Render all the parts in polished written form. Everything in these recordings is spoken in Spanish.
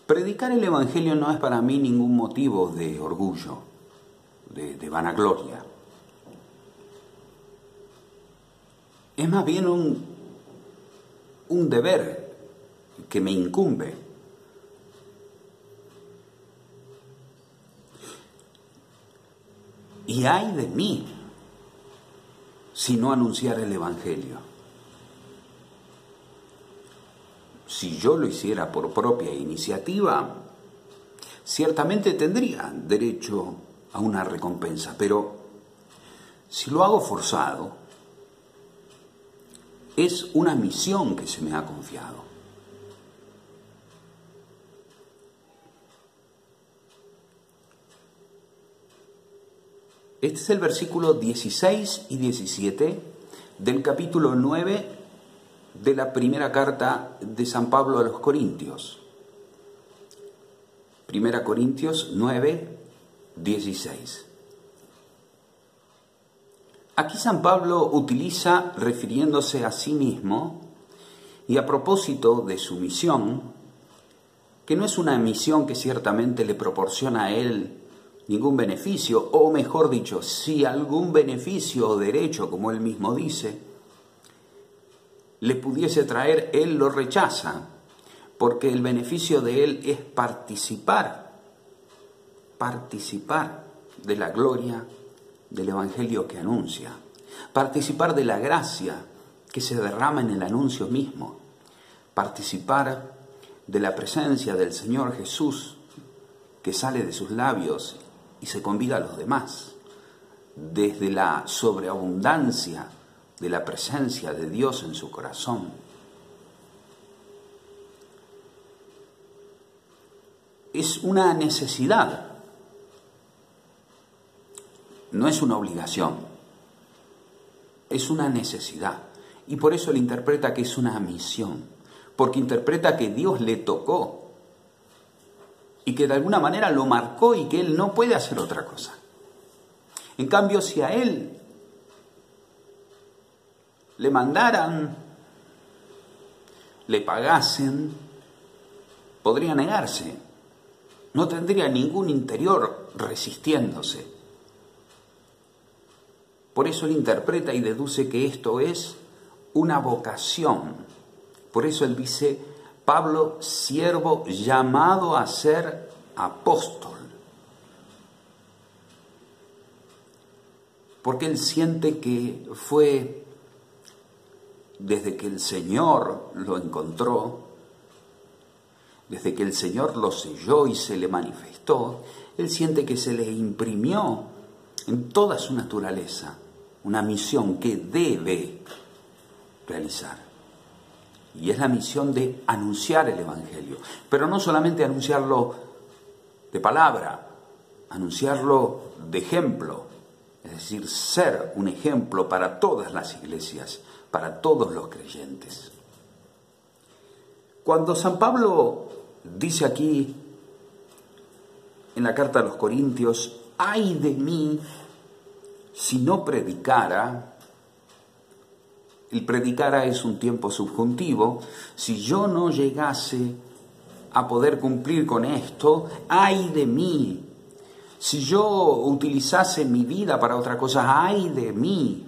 Predicar el Evangelio no es para mí ningún motivo de orgullo, de vanagloria. Es más bien un deber que me incumbe. Y ay de mí si no anunciar el Evangelio. Si yo lo hiciera por propia iniciativa, ciertamente tendría derecho a una recompensa, pero si lo hago forzado, es una misión que se me ha confiado. Este es el versículo 16 y 17 del capítulo 9 de la primera carta de San Pablo a los Corintios. Primera Corintios 9, 16. Aquí San Pablo utiliza, refiriéndose a sí mismo y a propósito de su misión, que no es una misión que ciertamente le proporciona a él ningún beneficio, o mejor dicho, si algún beneficio o derecho, como él mismo dice, le pudiese traer, él lo rechaza, porque el beneficio de él es participar de la gloria del Evangelio que anuncia, participar de la gracia que se derrama en el anuncio mismo, participar de la presencia del Señor Jesús que sale de sus labios y se convida a los demás, desde la sobreabundancia de la presencia de Dios en su corazón. Es una necesidad, no es una obligación, es una necesidad. Y por eso él interpreta que es una misión, porque interpreta que Dios le tocó y que de alguna manera lo marcó y que él no puede hacer otra cosa. En cambio, si a él le mandaran, le pagasen, podría negarse. No tendría ningún interior resistiéndose. Por eso él interpreta y deduce que esto es una vocación. Por eso él dice, Pablo, siervo llamado a ser apóstol. Porque él siente que fue desde que el Señor lo encontró, desde que el Señor lo selló y se le manifestó, él siente que se le imprimió en toda su naturaleza una misión que debe realizar. Y es la misión de anunciar el Evangelio. Pero no solamente anunciarlo de palabra, anunciarlo de ejemplo. Es decir, ser un ejemplo para todas las iglesias, para todos los creyentes. Cuando San Pablo dice aquí, en la carta a los Corintios, ay de mí si no predicara, el predicara es un tiempo subjuntivo, si yo no llegase a poder cumplir con esto, ay de mí, si yo utilizase mi vida para otra cosa, ay de mí.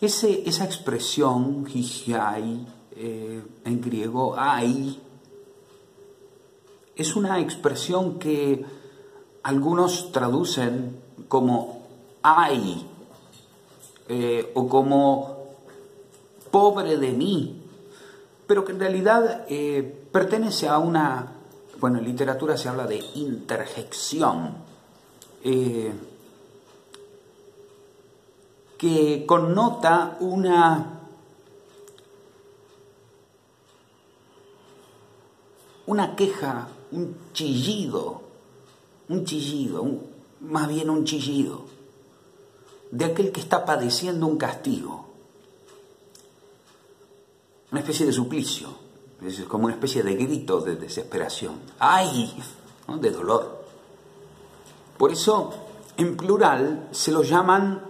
Esa expresión, higiai, en griego, ay, es una expresión que algunos traducen como ay, o como pobre de mí, pero que en realidad pertenece a una, bueno, en literatura se habla de interjección, que connota una queja, un chillido, más bien un chillido, de aquel que está padeciendo un castigo, una especie de suplicio, es como una especie de grito de desesperación, ¡ay!, ¿no?, de dolor. Por eso, en plural, se lo llaman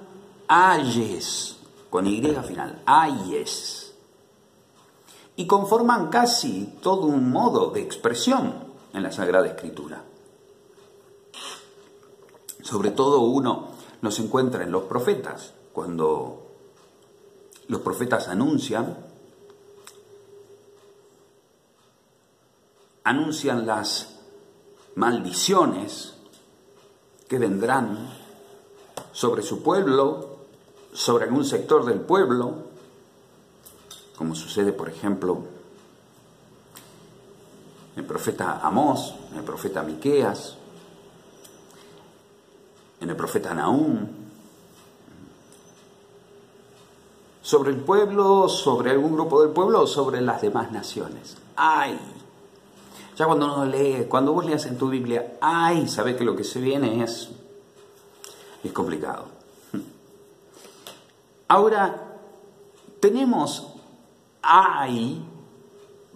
ayes, con Y final, ayes, y conforman casi todo un modo de expresión. en la Sagrada Escritura. Sobre todo uno los encuentra en los profetas, cuando los profetas anuncian las maldiciones que vendrán sobre su pueblo, sobre algún sector del pueblo, como sucede, por ejemplo, en el profeta Amós, en el profeta Miqueas, en el profeta Nahum, sobre el pueblo, sobre algún grupo del pueblo o sobre las demás naciones. ¡Ay! Ya cuando uno lee, cuando vos leas en tu Biblia, ¡ay! Sabés que lo que se viene es complicado. Ahora, tenemos ¡ay!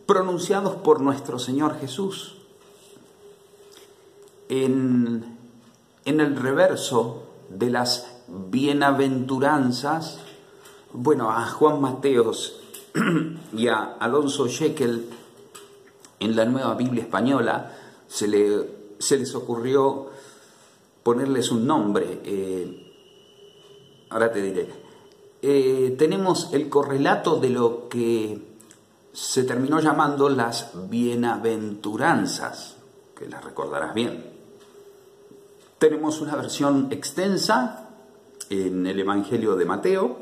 Pronunciados por nuestro Señor Jesús. En el reverso de las bienaventuranzas, bueno, a Juan Mateos y a Alonso Jekyll, en la Nueva Biblia Española, se les ocurrió ponerles un nombre. Ahora te diré. Tenemos el correlato de lo que se terminó llamando las bienaventuranzas, que las recordarás bien. Tenemos una versión extensa en el Evangelio de Mateo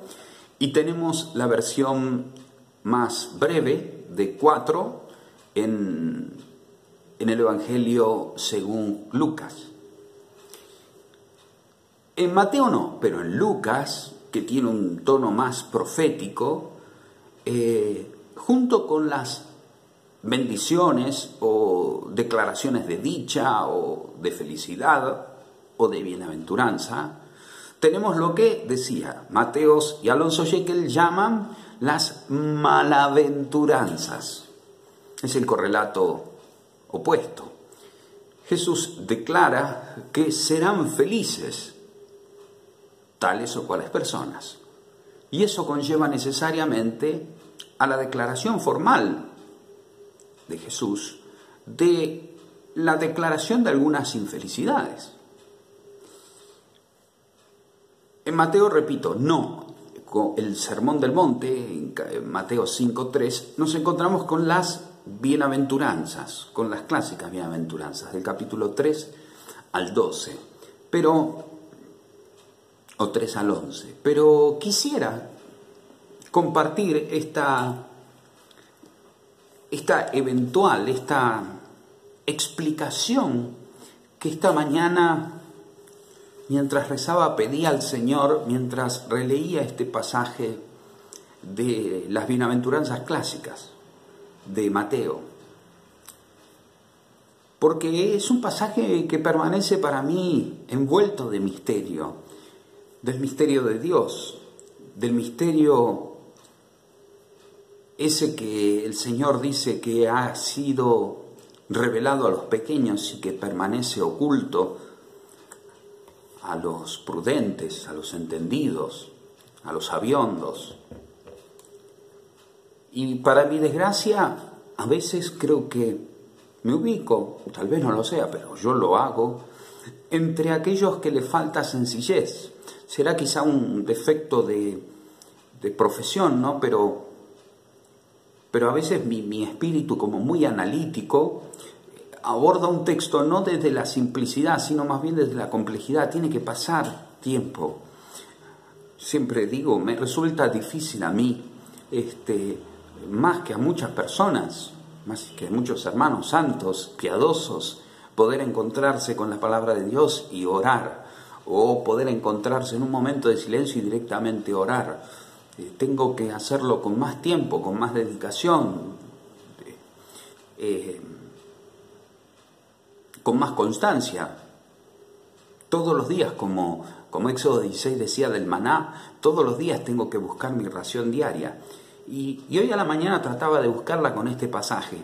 y tenemos la versión más breve de 4 en el Evangelio según Lucas. En Mateo no, pero en Lucas, que tiene un tono más profético, junto con las bendiciones o declaraciones de dicha o de felicidad o de bienaventuranza, tenemos lo que decía Mateos y Alonso Jekyll llaman las malaventuranzas. Es el correlato opuesto. Jesús declara que serán felices tales o cuales personas. Y eso conlleva necesariamente a la declaración formal de Jesús de la declaración de algunas infelicidades. En Mateo, repito, no, con el Sermón del Monte, en Mateo 5:3, nos encontramos con las bienaventuranzas, con las clásicas bienaventuranzas, del capítulo 3 al 12, o 3 al 11. Pero quisiera compartir esta explicación que esta mañana, mientras rezaba, pedí al Señor, mientras releía este pasaje de las bienaventuranzas clásicas de Mateo. Porque es un pasaje que permanece para mí envuelto de misterio, del misterio de Dios, del misterio ese que el Señor dice que ha sido revelado a los pequeños y que permanece oculto a los prudentes, a los entendidos, a los sabiondos. Y para mi desgracia, a veces creo que me ubico, tal vez no lo sea, pero yo lo hago, entre aquellos que le falta sencillez. Será quizá un defecto de profesión, ¿no? Pero a veces mi espíritu, como muy analítico, aborda un texto no desde la simplicidad, sino más bien desde la complejidad. Tiene que pasar tiempo. Siempre digo, me resulta difícil a mí, más que a muchas personas, más que a muchos hermanos santos, piadosos, poder encontrarse con la palabra de Dios y orar, o poder encontrarse en un momento de silencio y directamente orar. Tengo que hacerlo con más tiempo, con más dedicación, con más constancia. Todos los días, como Éxodo 16 decía del maná, todos los días tengo que buscar mi ración diaria. Y hoy a la mañana trataba de buscarla con este pasaje.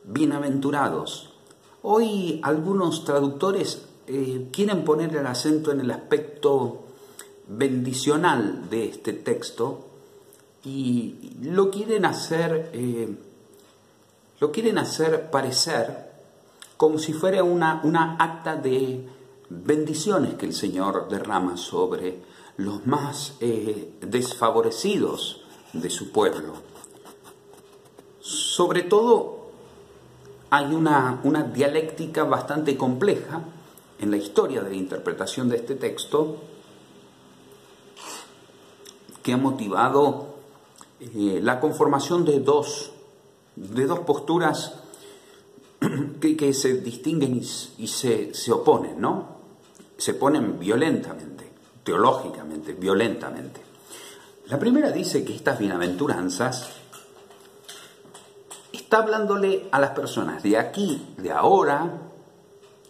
Bienaventurados. Hoy algunos traductores quieren poner el acento en el aspecto bendicional de este texto y lo quieren hacer lo quieren hacer parecer como si fuera una acta de bendiciones que el Señor derrama sobre los más desfavorecidos de su pueblo. Sobre todo, hay una dialéctica bastante compleja en la historia de la interpretación de este texto que ha motivado la conformación de dos posturas que se distinguen y se oponen, ¿no? Se oponen violentamente, teológicamente, violentamente. La primera dice que estas bienaventuranzas está hablándole a las personas de aquí, de ahora,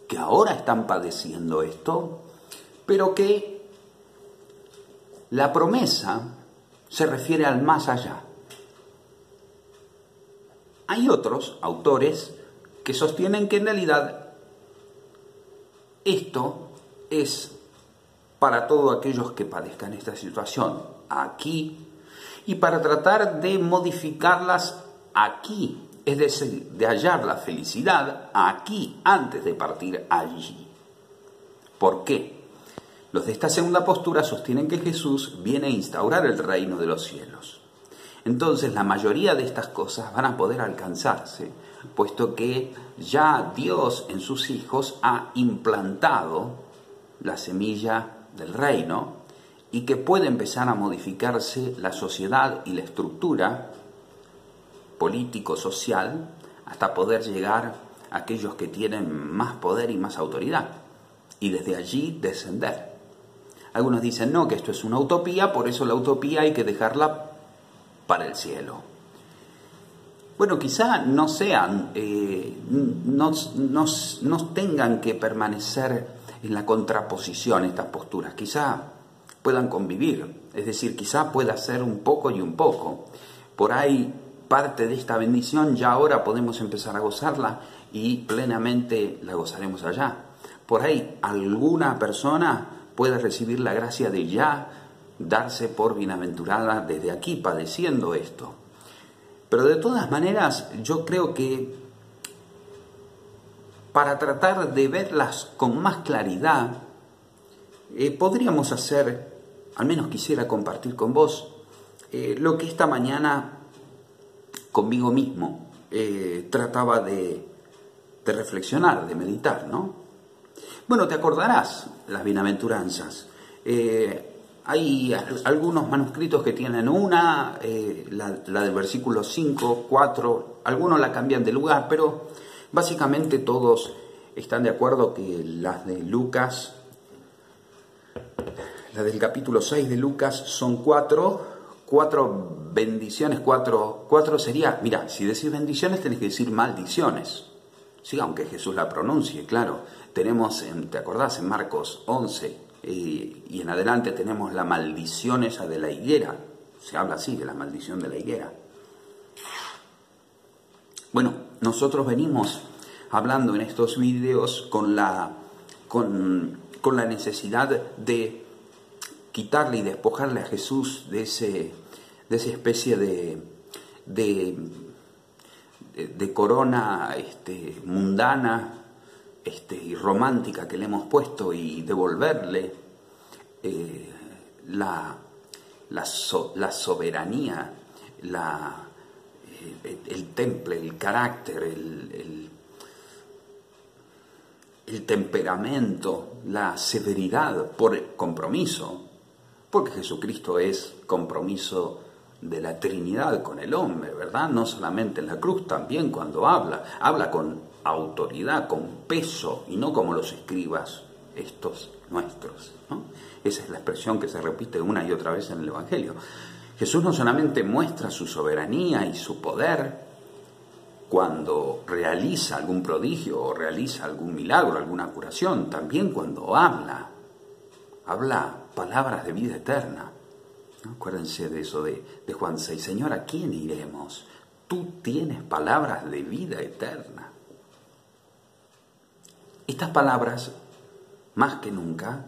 que ahora están padeciendo esto, pero que la promesa se refiere al más allá. Hay otros autores que sostienen que en realidad esto es para todos aquellos que padezcan esta situación aquí y para tratar de modificarlas aquí, es decir, de hallar la felicidad aquí antes de partir allí. ¿Por qué? Los de esta segunda postura sostienen que Jesús viene a instaurar el reino de los cielos. Entonces la mayoría de estas cosas van a poder alcanzarse, puesto que ya Dios en sus hijos ha implantado la semilla del reino y que puede empezar a modificarse la sociedad y la estructura político-social hasta poder llegar a aquellos que tienen más poder y más autoridad y desde allí descender. Algunos dicen no, que esto es una utopía, por eso la utopía hay que dejarla para el cielo. Bueno, quizá no sean, no tengan que permanecer en la contraposición estas posturas, quizá puedan convivir, es decir, quizá pueda ser un poco y un poco. Por ahí parte de esta bendición ya ahora podemos empezar a gozarla y plenamente la gozaremos allá. Por ahí alguna persona puede recibir la gracia de ya darse por bienaventurada desde aquí padeciendo esto. Pero de todas maneras yo creo que para tratar de verlas con más claridad podríamos hacer, al menos quisiera compartir con vos, lo que esta mañana conmigo mismo trataba de reflexionar, de meditar, ¿no? Bueno, te acordarás las bienaventuranzas. Hay algunos manuscritos que tienen una, la del versículo 5, 4, algunos la cambian de lugar, pero básicamente todos están de acuerdo que las de Lucas, las del capítulo 6 de Lucas son cuatro bendiciones, cuatro sería, mira, si decís bendiciones tenés que decir maldiciones, sí, aunque Jesús la pronuncie, claro. Tenemos, ¿te acordás? En Marcos 11 y en adelante tenemos la maldición esa de la higuera, se habla así, de la maldición de la higuera. Bueno, nosotros venimos hablando en estos vídeos con la necesidad de quitarle y despojarle a Jesús de esa especie de corona mundana y romántica que le hemos puesto y devolverle la soberanía, el temple, el carácter, el temperamento, la severidad por compromiso, porque Jesucristo es compromiso de la Trinidad con el hombre, ¿verdad? No solamente en la cruz, también cuando habla con autoridad, con peso, y no como los escribas estos nuestros, ¿no? Esa es la expresión que se repite una y otra vez en el Evangelio. Jesús no solamente muestra su soberanía y su poder cuando realiza algún prodigio o realiza algún milagro, alguna curación, también cuando habla palabras de vida eterna. ¿No? Acuérdense de eso de Juan 6. Señor, ¿a quién iremos? Tú tienes palabras de vida eterna. Estas palabras, más que nunca,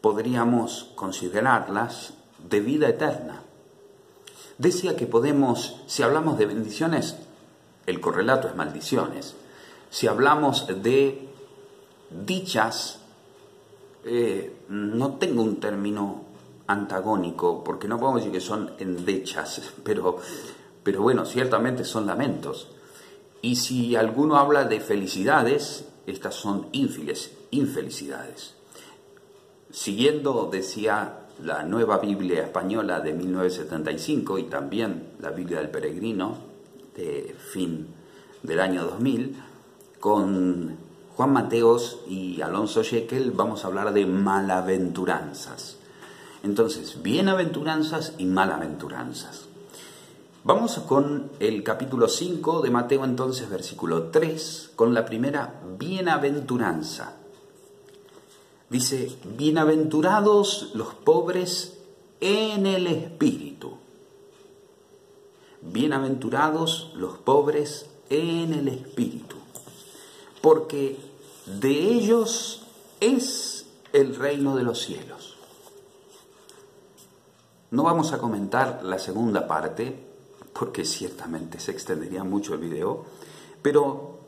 podríamos considerarlas de vida eterna. Decía que podemos, si hablamos de bendiciones, el correlato es maldiciones. Si hablamos de dichas, no tengo un término antagónico, porque no podemos decir que son endechas, pero bueno, ciertamente son lamentos. Y si alguno habla de felicidades, estas son infelicidades. Siguiendo, decía la Nueva Biblia Española de 1975 y también la Biblia del Peregrino de fin del año 2000, con Juan Mateos y Alonso Jekyll vamos a hablar de malaventuranzas. Entonces, bienaventuranzas y malaventuranzas. Vamos con el capítulo 5 de Mateo, entonces, versículo 3, con la primera bienaventuranza. Dice, bienaventurados los pobres en el espíritu. Bienaventurados los pobres en el espíritu, porque de ellos es el reino de los cielos. No vamos a comentar la segunda parte, porque ciertamente se extendería mucho el video, pero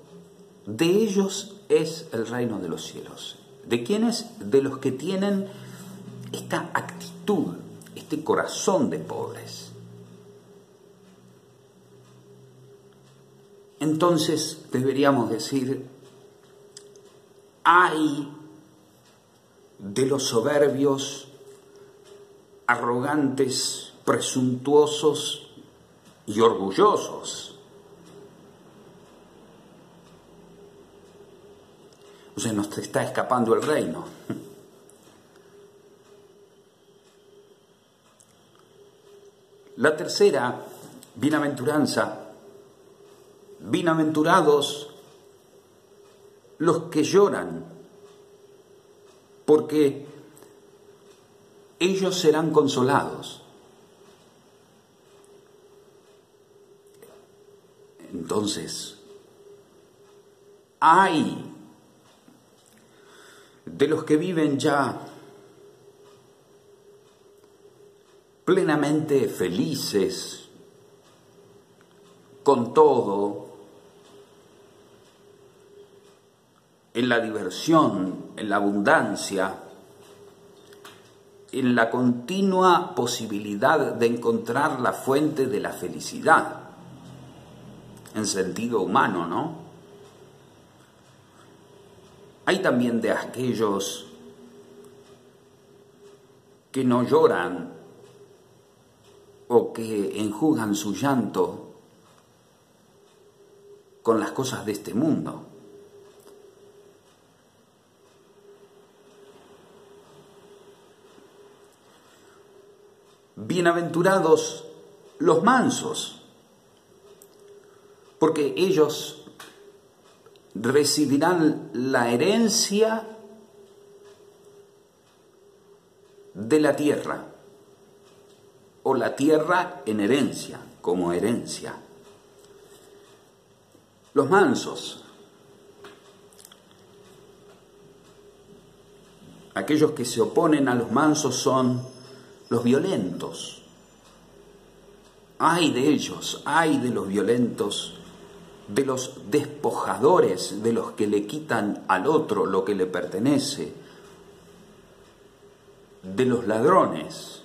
de ellos es el reino de los cielos. ¿De quiénes? De los que tienen esta actitud, este corazón de pobres. Entonces deberíamos decir, ay de los soberbios, arrogantes, presuntuosos y orgullosos. O sea, nos está escapando el reino. La tercera bienaventuranza, bienaventurados los que lloran, porque ellos serán consolados. Entonces, ay de los que viven ya plenamente felices, con todo, en la diversión, en la abundancia, en la continua posibilidad de encontrar la fuente de la felicidad, en sentido humano, ¿no? Hay también de aquellos que no lloran o que enjugan su llanto con las cosas de este mundo. Bienaventurados los mansos, porque ellos recibirán la herencia de la tierra, o la tierra en herencia, como herencia. Los mansos, aquellos que se oponen a los mansos son los violentos. Ay de ellos, ay de los violentos, de los despojadores, de los que le quitan al otro lo que le pertenece, de los ladrones.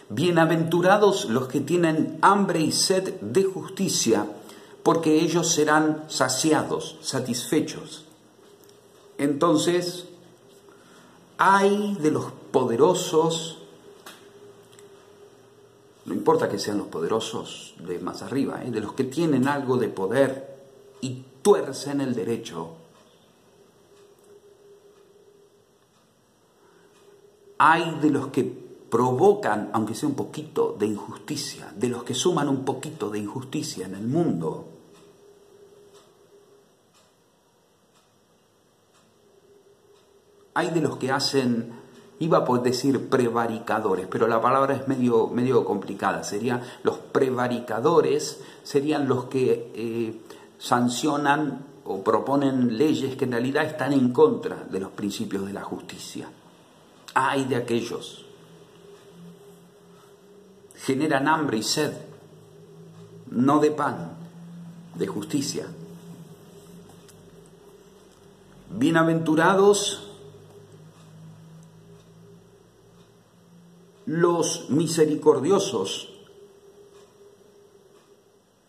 Bienaventurados los que tienen hambre y sed de justicia, porque ellos serán saciados, satisfechos. Entonces, ay de los poderosos, no importa que sean los poderosos de más arriba, de los que tienen algo de poder y tuercen el derecho. Ay de los que provocan, aunque sea un poquito, de injusticia, de los que suman un poquito de injusticia en el mundo. Hay de los que hacen, iba a poder decir prevaricadores, pero la palabra es medio complicada. Los prevaricadores serían los que sancionan o proponen leyes que en realidad están en contra de los principios de la justicia. Hay de aquellos generan hambre y sed, no de pan, de justicia. Bienaventurados los misericordiosos,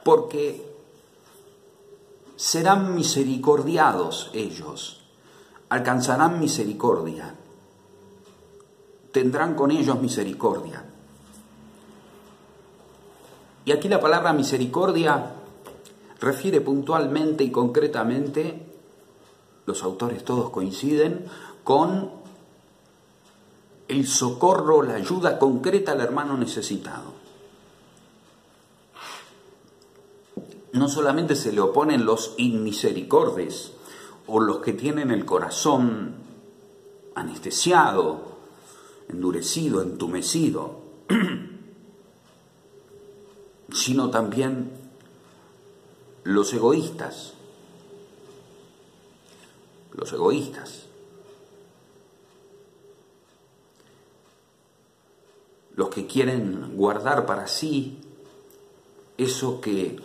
porque serán misericordiados ellos, alcanzarán misericordia, tendrán con ellos misericordia. Y aquí la palabra misericordia refiere puntualmente y concretamente, los autores todos coinciden, con el socorro, la ayuda concreta al hermano necesitado. No solamente se le oponen los inmisericordes o los que tienen el corazón anestesiado, endurecido, entumecido, sino también los egoístas. Los egoístas. Los que quieren guardar para sí eso que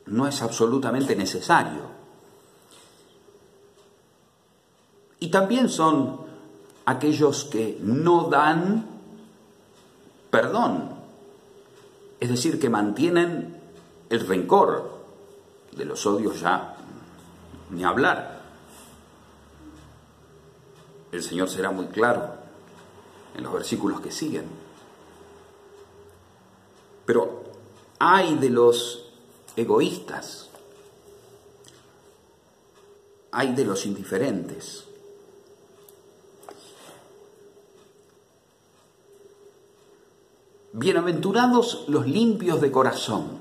no es absolutamente necesario. Y también son aquellos que no dan perdón, es decir, que mantienen el rencor. De los odios ya ni hablar. El Señor será muy claro en los versículos que siguen. Pero ay de los egoístas, ay de los indiferentes. Bienaventurados los limpios de corazón,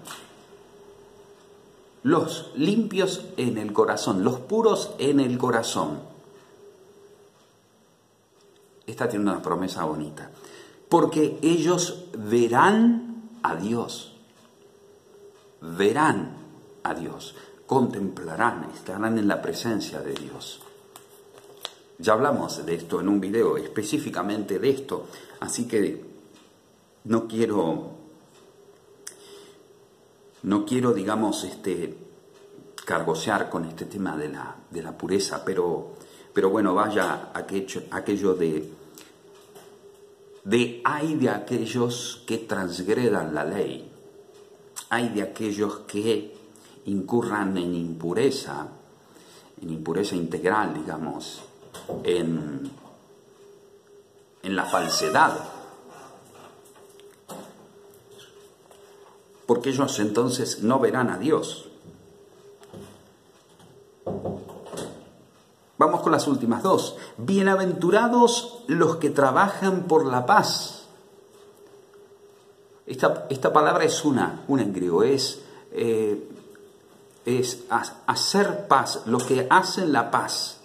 los limpios en el corazón, los puros en el corazón. Esta tiene una promesa bonita, porque ellos verán a Dios. Verán a Dios, contemplarán, estarán en la presencia de Dios. Ya hablamos de esto en un video, específicamente de esto, así que no quiero, digamos, cargosear con este tema de la pureza, pero bueno, vaya aquello de ay de aquellos que transgredan la ley. Hay de aquellos que incurran en impureza integral, digamos, en la falsedad. Porque ellos entonces no verán a Dios. Vamos con las últimas dos. Bienaventurados los que trabajan por la paz. Esta palabra es una en griego, es hacer paz, los que hacen la paz.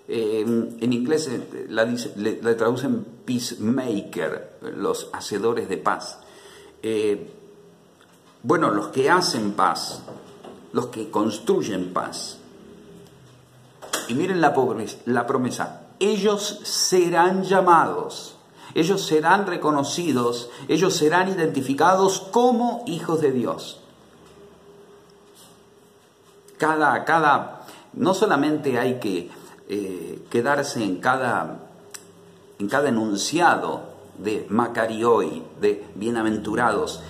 En inglés la traducen peacemaker, los hacedores de paz. Bueno, los que hacen paz, los que construyen paz. Y miren la promesa, ellos serán llamados. Ellos serán reconocidos, ellos serán identificados como hijos de Dios. No solamente hay que quedarse en cada enunciado de Makarioi, de bienaventurados.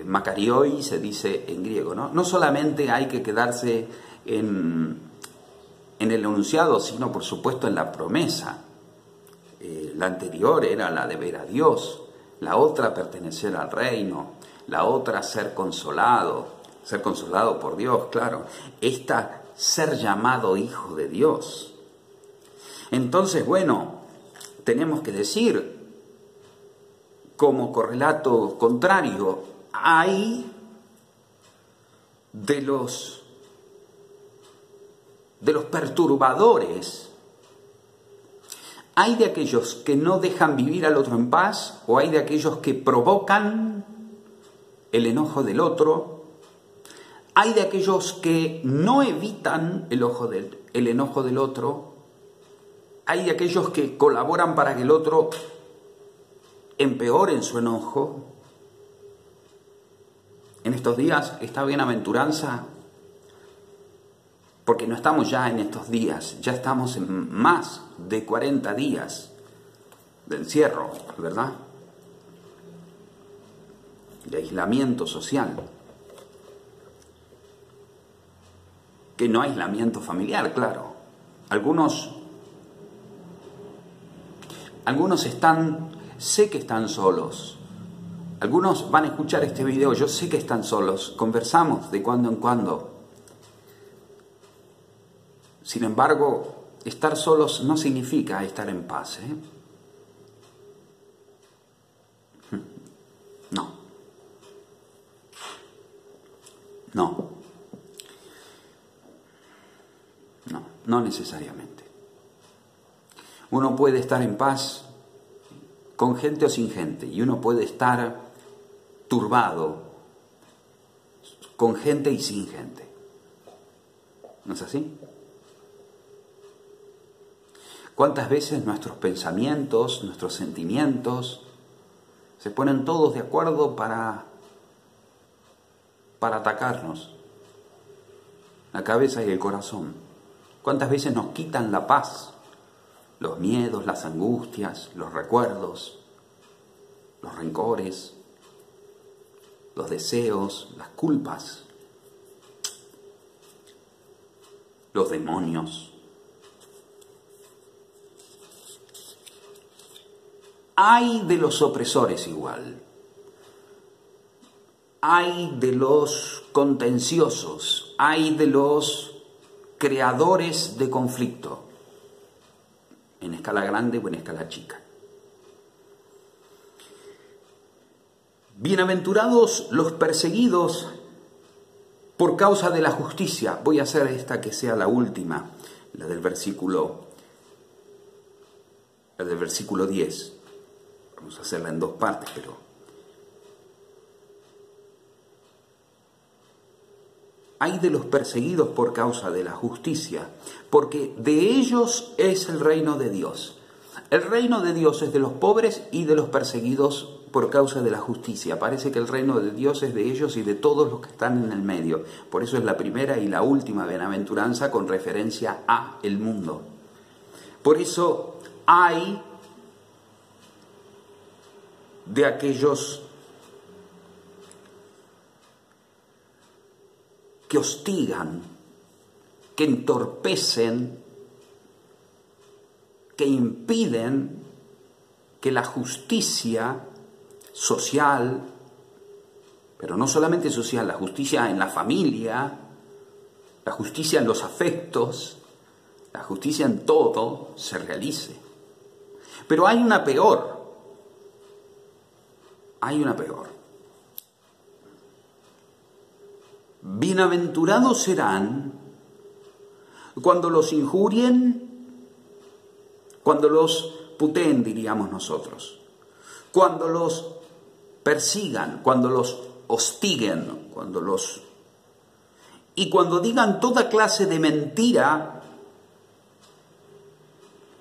Makarioi se dice en griego, ¿no? No solamente hay que quedarse en el enunciado, sino por supuesto en la promesa. La anterior era la de ver a Dios, la otra pertenecer al reino, la otra ser consolado por Dios, claro. Esta, ser llamado hijo de Dios. Entonces, bueno, tenemos que decir, como correlato contrario, hay de los perturbadores. ¿Hay de aquellos que no dejan vivir al otro en paz? ¿O hay de aquellos que provocan el enojo del otro? ¿Hay de aquellos que no evitan el enojo del otro? ¿Hay de aquellos que colaboran para que el otro empeoren su enojo. En estos días, esta bienaventuranza, porque no estamos ya en estos días, ya estamos en más de 40 días de encierro, ¿verdad? De aislamiento social. Que no aislamiento familiar, claro. Algunos sé que están solos. Algunos van a escuchar este video, yo sé que están solos. Conversamos de cuando en cuando. Sin embargo, estar solos no significa estar en paz, ¿eh? No. No. No necesariamente. Uno puede estar en paz con gente o sin gente, y uno puede estar turbado con gente y sin gente. ¿No es así? ¿Cuántas veces nuestros pensamientos, nuestros sentimientos se ponen todos de acuerdo para atacarnos? La cabeza y el corazón. ¿Cuántas veces nos quitan la paz? Los miedos, las angustias, los recuerdos, los rencores, los deseos, las culpas, los demonios. Hay de los opresores igual. Hay de los contenciosos. Hay de los creadores de conflicto. En escala grande o en escala chica. Bienaventurados los perseguidos por causa de la justicia. Voy a hacer esta que sea la última, la del versículo 10. Vamos a hacerla en dos partes, pero ay de los perseguidos por causa de la justicia, porque de ellos es el reino de Dios. El reino de Dios es de los pobres y de los perseguidos por causa de la justicia. Parece que el reino de Dios es de ellos y de todos los que están en el medio. Por eso es la primera y la última bienaventuranza con referencia a el mundo. Por eso hay de aquellos que hostigan, que entorpecen, que impiden que la justicia social, pero no solamente social, la justicia en la familia, la justicia en los afectos, la justicia en todo se realice. Pero hay una peor. Hay una peor. Bienaventurados serán cuando los injurien, cuando los puteen, diríamos nosotros, cuando los persigan, cuando los hostiguen, y cuando digan toda clase de mentira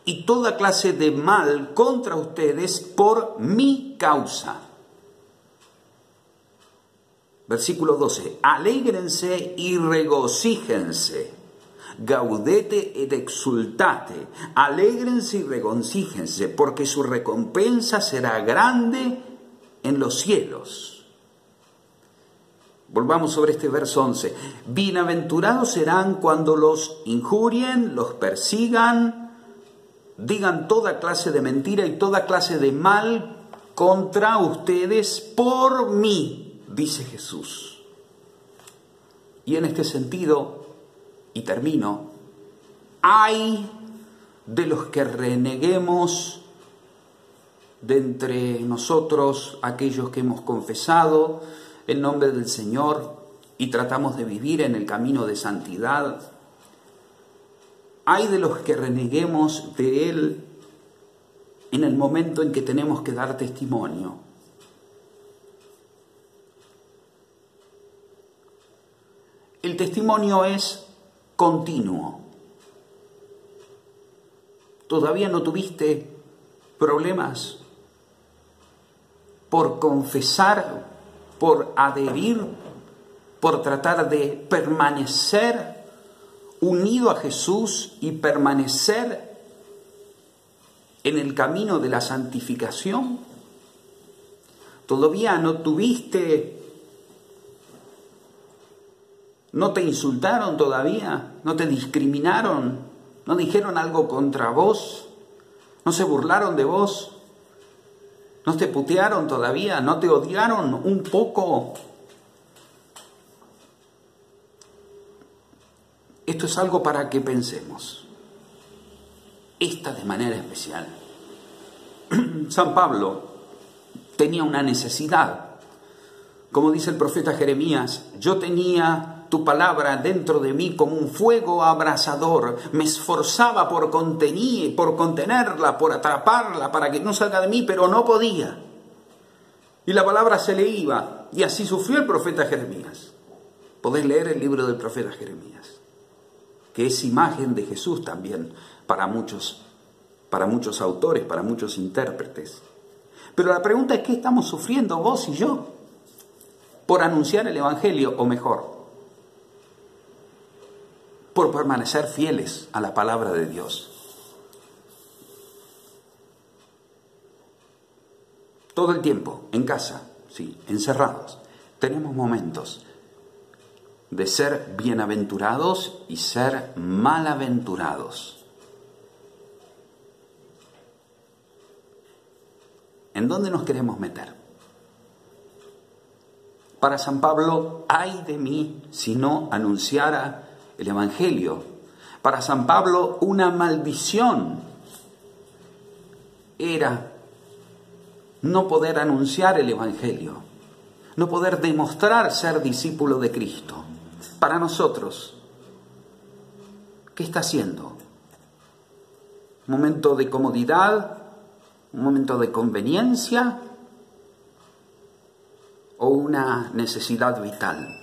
y toda clase de mal contra ustedes por mi causa. Versículo 12. Alégrense y regocíjense. Gaudete et exultate. Alégrense y regocíjense, porque su recompensa será grande en los cielos. Volvamos sobre este verso 11. Bienaventurados serán cuando los injurien, los persigan, digan toda clase de mentira y toda clase de mal contra ustedes por mí, dice Jesús. Y en este sentido, y termino, ay de los que reneguemos de entre nosotros, aquellos que hemos confesado el nombre del Señor y tratamos de vivir en el camino de santidad. Ay de los que reneguemos de Él en el momento en que tenemos que dar testimonio. El testimonio es continuo. ¿Todavía no tuviste problemas por confesar, por adherir, por tratar de permanecer unido a Jesús y permanecer en el camino de la santificación? ¿Todavía no te insultaron todavía? ¿No te discriminaron? ¿No dijeron algo contra vos? ¿No se burlaron de vos? ¿No te putearon todavía? ¿No te odiaron un poco? Esto es algo para que pensemos. Esta de manera especial. San Pablo tenía una necesidad. Como dice el profeta Jeremías, yo tenía tu palabra dentro de mí como un fuego abrasador. Me esforzaba por contenerla, por atraparla, para que no salga de mí, pero no podía. Y la palabra se le iba. Y así sufrió el profeta Jeremías. Podés leer el libro del profeta Jeremías, que es imagen de Jesús también para muchos autores, para muchos intérpretes. Pero la pregunta es, ¿qué estamos sufriendo vos y yo por anunciar el Evangelio? O mejor, por permanecer fieles a la palabra de Dios. Todo el tiempo, en casa, sí, encerrados, tenemos momentos de ser bienaventurados y ser malaventurados. ¿En dónde nos queremos meter? Para San Pablo, ay de mí si no anunciara el Evangelio. Para San Pablo, una maldición era no poder anunciar el Evangelio, no poder demostrar ser discípulo de Cristo. Para nosotros, ¿qué está haciendo? ¿Un momento de comodidad? ¿Un momento de conveniencia? ¿O una necesidad vital?